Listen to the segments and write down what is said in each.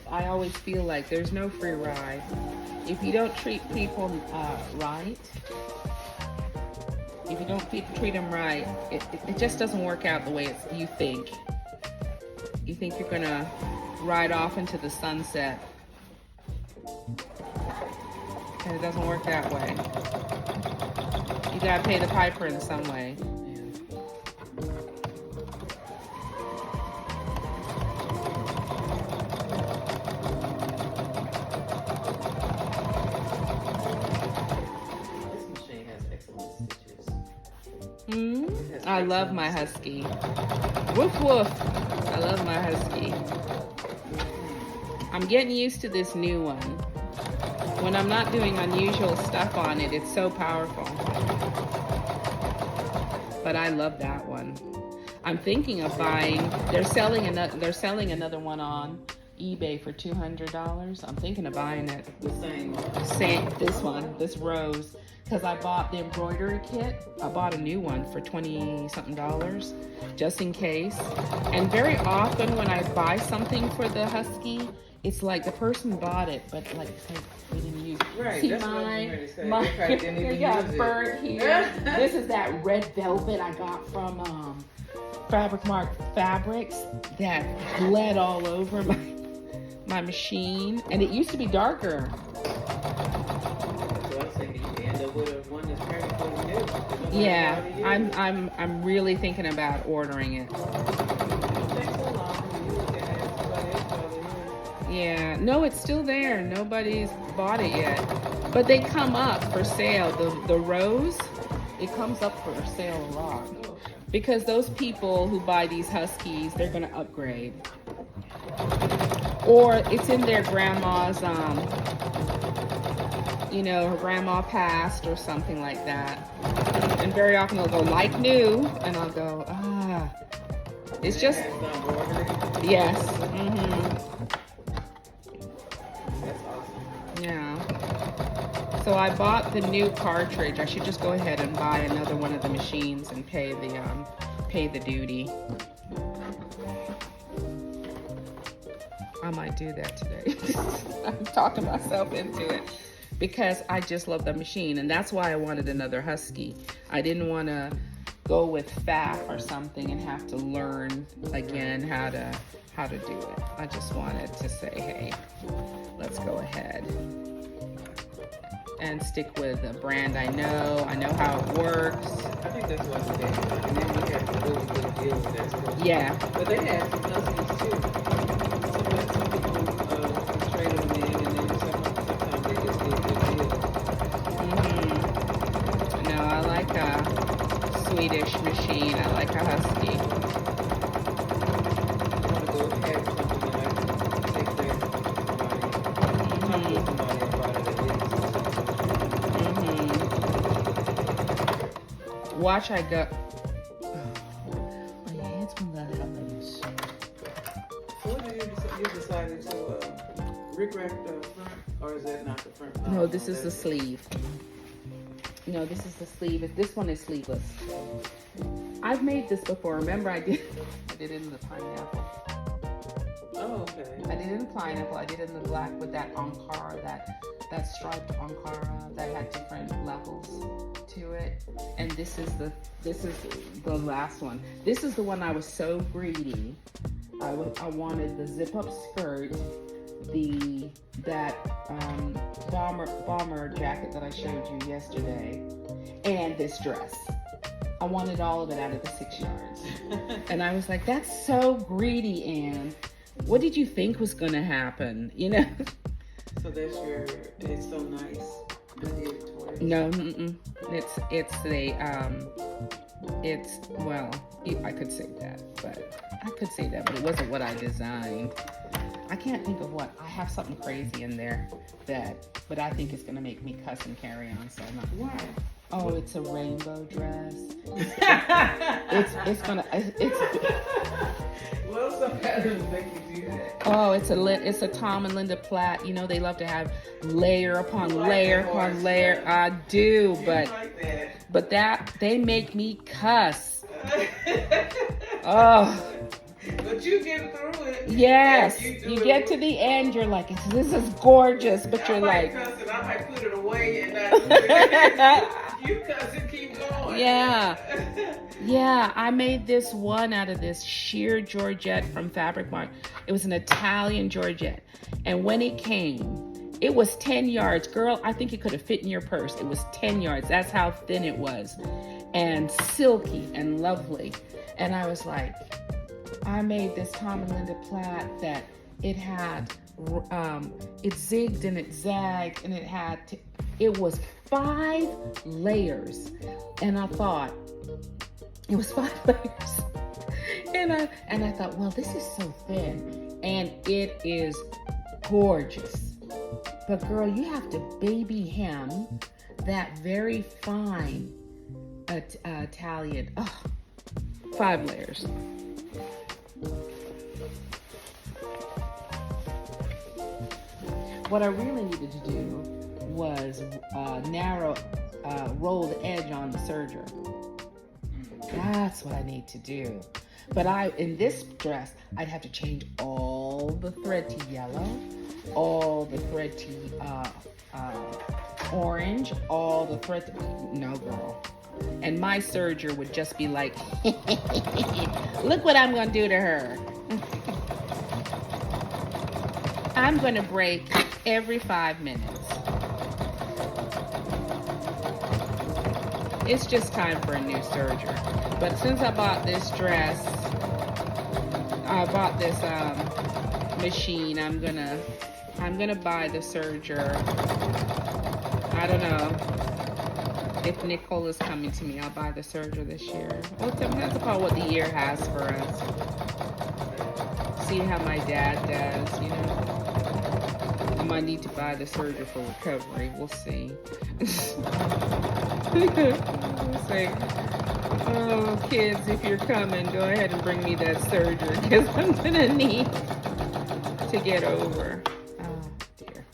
I always feel like there's no free ride. If you don't treat people right, if you don't treat them right, it just doesn't work out the way you think. You think you're gonna ride off into the sunset, and it doesn't work that way. You gotta pay the piper in some way. I love my husky. Woof woof. I love my husky. I'm getting used to this new one. When I'm not doing unusual stuff on it, it's so powerful. But I love that one. I'm thinking of buying. They're selling another one on eBay for $200. I'm thinking of buying it. This rose. Because I bought the embroidery kit. I bought a new one for $20-something, just in case. And very often when I buy something for the husky, it's like the person bought it, but like they didn't use it. Right, see, that's mine, what they got burnt here. This is that red velvet I got from Fabric Mart Fabrics that bled all over my machine, and it used to be darker. Yeah, I'm really thinking about ordering it. Yeah, no, it's still there. Nobody's bought it yet. But they come up for sale. The rose, it comes up for sale a lot. Because those people who buy these huskies, they're gonna upgrade. Or it's in their grandma's her grandma passed or something like that. And very often they'll go like new, and I'll go, it's just, yes. That's awesome. Yeah. So I bought the new cartridge. I should just go ahead and buy another one of the machines and pay the duty. I might do that today. I'm talking myself into it. Because I just love the machine, and that's why I wanted another husky. I didn't want to go with FAF or something and have to learn again how to do it. I just wanted to say, hey, let's go ahead and stick with a brand I know how it works. I think that's what it is. And then we have to really good deal with that too. Yeah. But they have some huskies too. Some people trade them in, and then sometimes they just get good deals. No, I like a Swedish machine. I like a husky. I want to go have something that I can take there to somebody. Talk to somebody about it at least. Watch I go. My hands when that happens. So what did you decided to rip-wrap the front, or is that not the front? No, this is the sleeve. No, this is the sleeve. This one is sleeveless. I've made this before. Remember, I did it in the pineapple. Oh, okay. I did it in the pineapple. I did it in the black with that Ankara, that striped Ankara that had different levels to it. And this is the last one. This is the one I was so greedy. I wanted the zip-up skirt, that bomber jacket that I showed you yesterday, and this dress. I wanted all of it out of the 6 yards. And I was like, that's so greedy, Anne. What did you think was gonna happen? So that's it's so No, it's the well, I could say that, but it wasn't what I designed. I can't think of what. I have something crazy in there but I think it's gonna make me cuss and carry on. So I'm not. Why? Oh, it's a rainbow dress. Well, some patterns make you do that. Oh, it's a Tom and Linda Platt. You know they love to have layer upon layer upon layer. I do, but that they make me cuss. Oh. But you get through it. Yes, you get to the end. You're like, this is gorgeous, but you're like, cuss it, I might put it away and not do it. You cuss and keep going. Yeah. I made this one out of this sheer Georgette from Fabric Mart. It was an Italian Georgette, and when it came, it was 10 yards. Girl, I think it could have fit in your purse. It was 10 yards. That's how thin it was, and silky and lovely. And I was like, I made this Tom and Linda Platt that it had, it zigged and it zagged and it was 5 layers. And I thought, it was 5 layers. And I thought, well, this is so thin and it is gorgeous. But girl, you have to baby hem that very fine Italian, 5 layers. What I really needed to do was roll the edge on the serger. That's what I need to do. But in this dress, I'd have to change all the thread to yellow, all the thread to orange, all the thread to, no girl. And my serger would just be like, look what I'm gonna do to her. I'm gonna break every 5 minutes. It's just time for a new serger. But since I bought this dress, I bought this machine, I'm gonna buy the serger. I don't know if Nicole is coming to me. I'll buy the serger this year. Well, that's about what the year has for us. See how my dad does, you know. I might need to buy the serger for recovery. We'll see. We'll see. Oh, kids, if you're coming, go ahead and bring me that serger because I'm gonna need to get over. Oh, dear.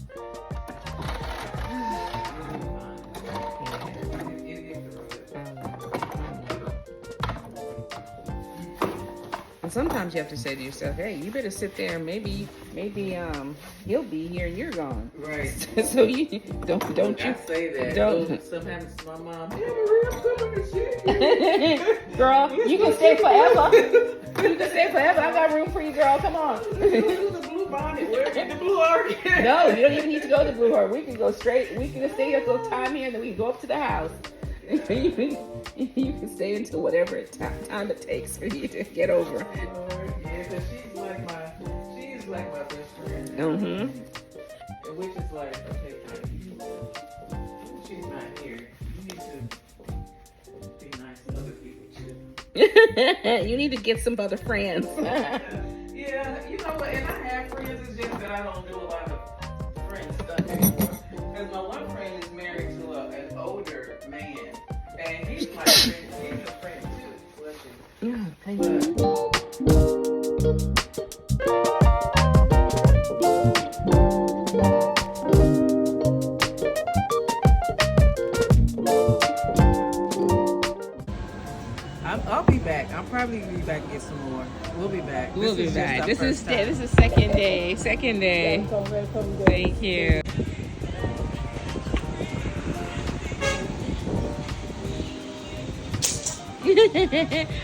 And sometimes you have to say to yourself, hey, you better sit there. Maybe he'll be here and you're gone. Right. So you don't you say that. Don't. Sometimes my mom, yeah, girl, you can stay forever. You can stay forever. I got room for you, girl. Come on. The blue bonnet. Where's the blue orchid? No, you don't even need to go to the Blue Heart. We can go straight. We can stay here till time here, and then we can go up to the house. You can stay until whatever time it takes for you to get over. Yeah, because she's like my best friend. Mm-hmm. Which is like, okay, she's not here. You need to be nice to other people too. You need to get some other friends. Yeah, you know what? And I have friends. It's just that I don't do a lot of friend stuff anymore. Because my one friend is married to an older man, and he's my friend. He's a friend too. Bless you. Yeah, thank you. I'll be back. I'll probably be back and get some more. We'll be back. We'll be back. This is second day. Second day. Thank you.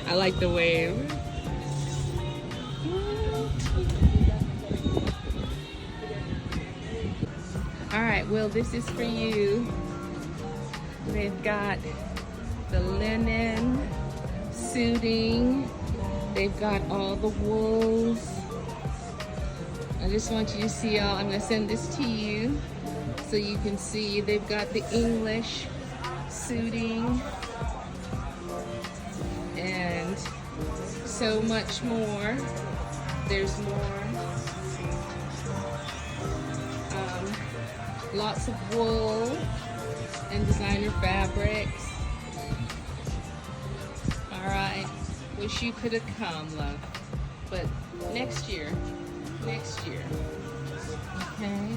I like the wave. All right, Will, this is for you. They've got the linen, suiting. They've got all the wools. I just want you to see all. I'm gonna send this to you so you can see. They've got the English suiting, and so much more. There's more. Lots of wool and designer fabrics. All right. Wish you could have come, love. But next year. Next year. Okay.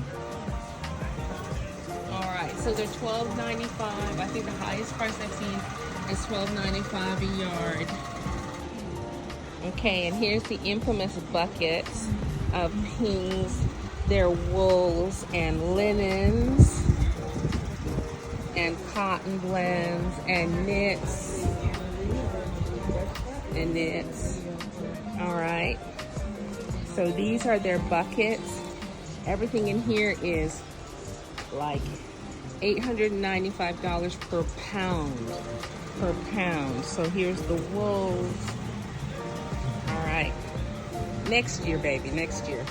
All right. So they're $12.95. I think the highest price I've seen is $12.95 a yard. Okay, and here's the infamous buckets of pings. They're wools and linens and cotton blends and knits and knits. All right, so these are their buckets. Everything in here is like $895 per pound. So here's the wools. All right, next year, baby, next year.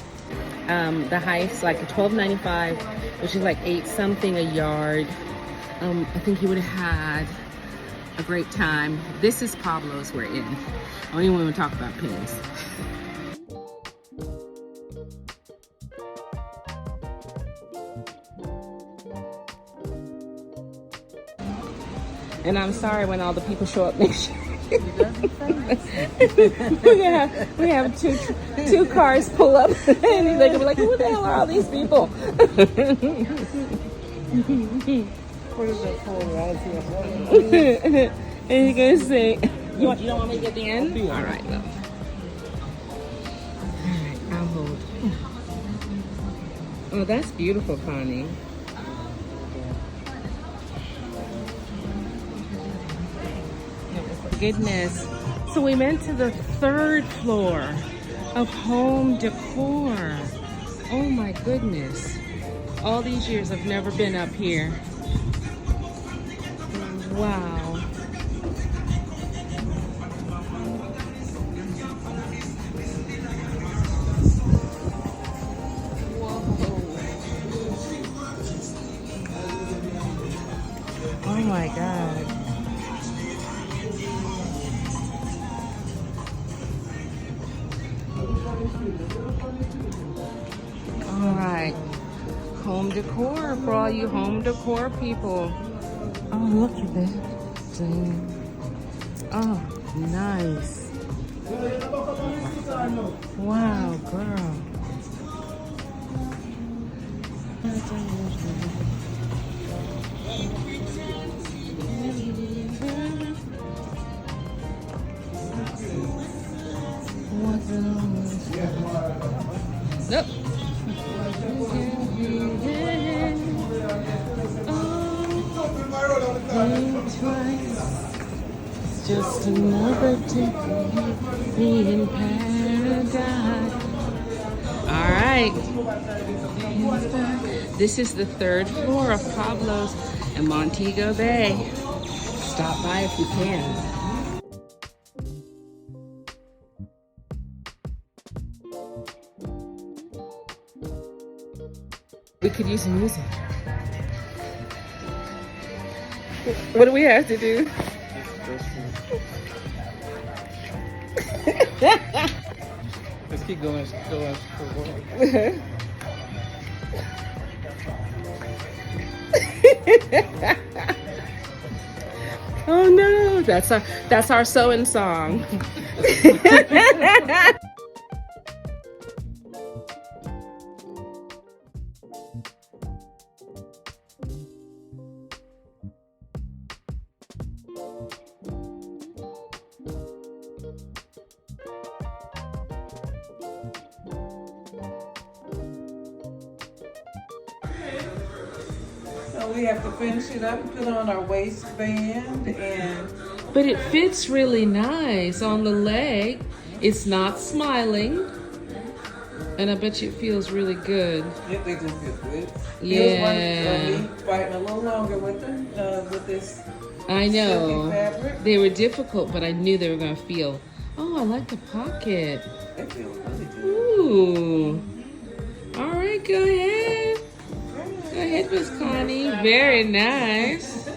The highest like $12.95, which is like $8 something a yard. I think you would have had a great time. This is Pablo's we're in. I don't even want to talk about pins. And I'm sorry when all the people show up next year. we have two cars pull up and he's like, we're like, who the hell are all these people? What is that for? And he's gonna say, you don't want me to get the end? All right, love. All right, I'll hold. Oh, that's beautiful, Connie. Goodness. So we went to the 3rd floor of home decor. Oh my goodness. All these years I've never been up here. Wow. Whoa. Oh my God. All right, home decor for all you home decor people. Oh, look at that thing. Oh, nice. Wow, girl. Nope. It's just another day in paradise. All right. This is the 3rd floor of Pablo's in Montego Bay. Stop by if you can. We could use some music. What do we have to do? Let's keep going. Oh no, that's our sewing song. So we have to finish it up and put on our waistband and... But it fits really nice on the leg. It's not smiling. And I bet you it feels really good. It just feels good. Yeah. Me fighting a little longer with this I know. silky fabric. They were difficult, but I knew they were going to feel. Oh, I like the pocket. It feels really good. Ooh. All right, go ahead. Go ahead, Miss Connie. Very nice.